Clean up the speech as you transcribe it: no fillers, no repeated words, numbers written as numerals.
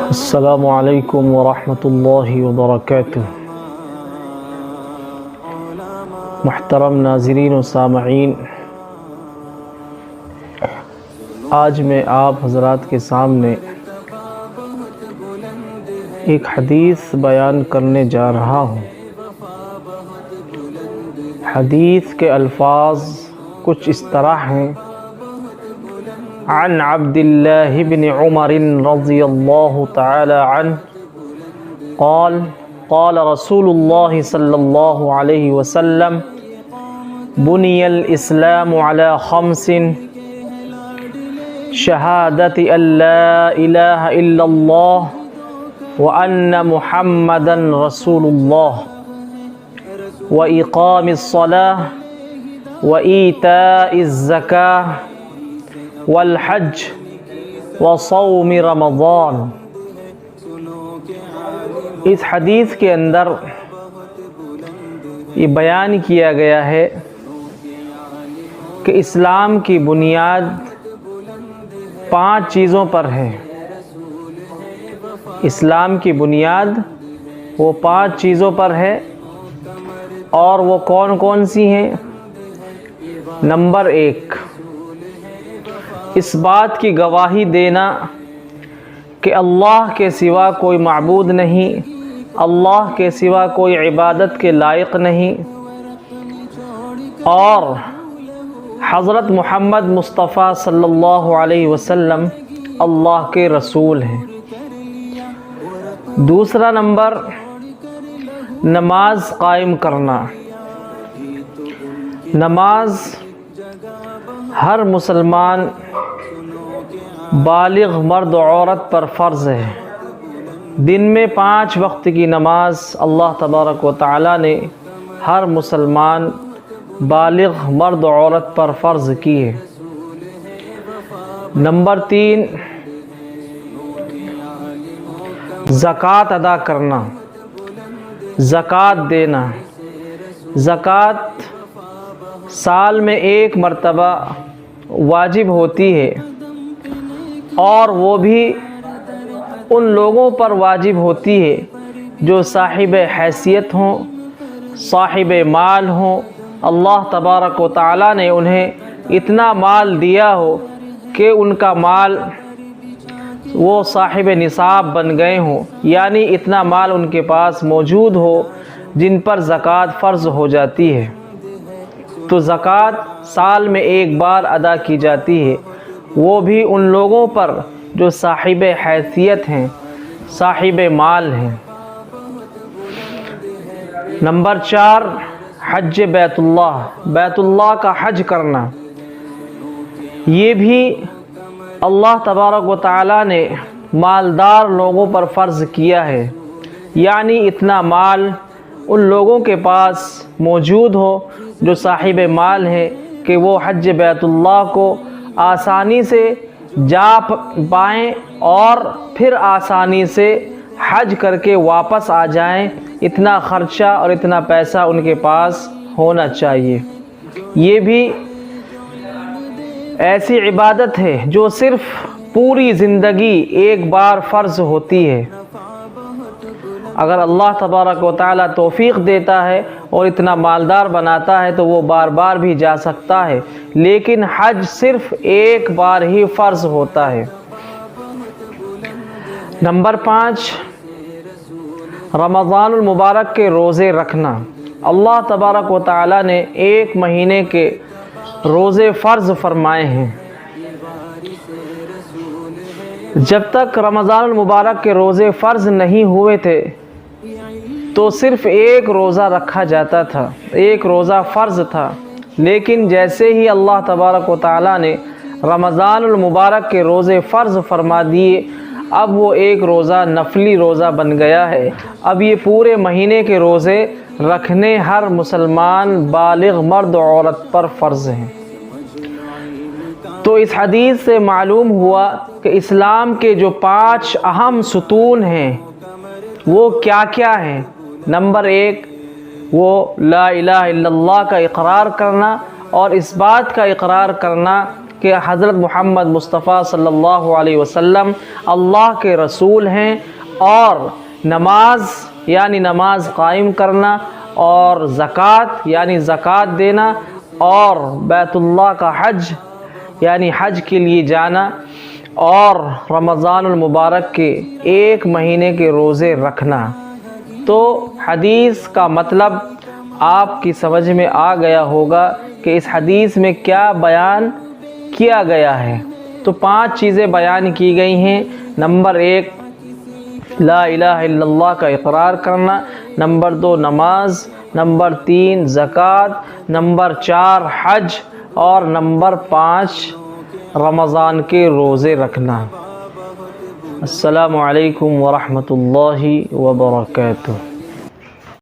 السلام علیکم ورحمۃ اللہ وبرکاتہ۔ محترم ناظرین و سامعین، آج میں آپ حضرات کے سامنے ایک حدیث بیان کرنے جا رہا ہوں۔ حدیث کے الفاظ کچھ اس طرح ہیں: عن عبد الله بن عمر رضی اللہ تعالی عنہ قال قال رسول اللہ صلی اللہ علیہ وسلم بنی الاسلام على خمس شہادت ان لا الہ الا اللہ وان محمدا رسول اللہ واقام الصلاة وایتاء الزکاة والحج وصوم رمضان۔ اس حدیث کے اندر یہ بیان کیا گیا ہے کہ اسلام کی بنیاد 5 چیزوں پر ہے۔ اسلام کی بنیاد وہ 5 چیزوں پر ہے، اور وہ کون کون سی ہیں؟ نمبر 1، اس بات کی گواہی دینا کہ اللہ کے سوا کوئی معبود نہیں، اللہ کے سوا کوئی عبادت کے لائق نہیں، اور حضرت محمد مصطفیٰ صلی اللہ علیہ وسلم اللہ کے رسول ہیں۔ دوسرا نمبر، نماز قائم کرنا۔ نماز ہر مسلمان بالغ مرد و عورت پر فرض ہے۔ دن میں 5 وقت کی نماز اللہ تبارک و تعالی نے ہر مسلمان بالغ مرد و عورت پر فرض کی ہے۔ نمبر 3، زکوٰۃ ادا کرنا، زکوٰۃ دینا۔ زکوٰۃ سال میں 1 مرتبہ واجب ہوتی ہے، اور وہ بھی ان لوگوں پر واجب ہوتی ہے جو صاحب حیثیت ہوں، صاحب مال ہوں، اللہ تبارک و تعالی نے انہیں اتنا مال دیا ہو کہ ان کا مال وہ صاحب نصاب بن گئے ہوں، یعنی اتنا مال ان کے پاس موجود ہو جن پر زکوٰۃ فرض ہو جاتی ہے۔ تو زکوٰۃ سال میں 1 بار ادا کی جاتی ہے، وہ بھی ان لوگوں پر جو صاحب حیثیت ہیں، صاحب مال ہیں۔ نمبر 4، حج بیت اللہ، بیت اللہ کا حج کرنا۔ یہ بھی اللہ تبارک و تعالی نے مالدار لوگوں پر فرض کیا ہے، یعنی اتنا مال ان لوگوں کے پاس موجود ہو جو صاحب مال ہیں کہ وہ حج بیت اللہ کو آسانی سے جا پائیں اور پھر آسانی سے حج کر کے واپس آ جائیں۔ اتنا خرچہ اور اتنا پیسہ ان کے پاس ہونا چاہیے۔ یہ بھی ایسی عبادت ہے جو صرف پوری زندگی 1 بار فرض ہوتی ہے۔ اگر اللہ تبارک و تعالی توفیق دیتا ہے اور اتنا مالدار بناتا ہے تو وہ بار بار بھی جا سکتا ہے، لیکن حج صرف 1 بار ہی فرض ہوتا ہے۔ نمبر 5، رمضان المبارک کے روزے رکھنا۔ اللہ تبارک و تعالی نے 1 مہینے کے روزے فرض فرمائے ہیں۔ جب تک رمضان المبارک کے روزے فرض نہیں ہوئے تھے تو صرف 1 روزہ رکھا جاتا تھا، 1 روزہ فرض تھا، لیکن جیسے ہی اللہ تبارک و تعالی نے رمضان المبارک کے روزے فرض فرما دیے، اب وہ 1 روزہ نفلی روزہ بن گیا ہے۔ اب یہ پورے مہینے کے روزے رکھنے ہر مسلمان بالغ مرد و عورت پر فرض ہیں۔ تو اس حدیث سے معلوم ہوا کہ اسلام کے جو 5 اہم ستون ہیں وہ کیا کیا ہیں۔ نمبر 1، وہ لا الہ الا اللہ کا اقرار کرنا، اور اس بات کا اقرار کرنا کہ حضرت محمد مصطفیٰ صلی اللہ علیہ وسلم اللہ کے رسول ہیں، اور نماز یعنی نماز قائم کرنا، اور زکوٰۃ یعنی زکوٰۃ دینا، اور بیت اللہ کا حج یعنی حج کے لیے جانا، اور رمضان المبارک کے 1 مہینے کے روزے رکھنا۔ تو حدیث کا مطلب آپ کی سمجھ میں آ گیا ہوگا کہ اس حدیث میں کیا بیان کیا گیا ہے۔ تو 5 چیزیں بیان کی گئی ہیں۔ نمبر 1 لا الہ الا اللہ کا اقرار کرنا، نمبر 2 نماز، نمبر 3 زکوٰۃ، نمبر 4 حج، اور نمبر 5 رمضان کے روزے رکھنا۔ السلام علیکم ورحمۃ اللہ وبرکاتہ۔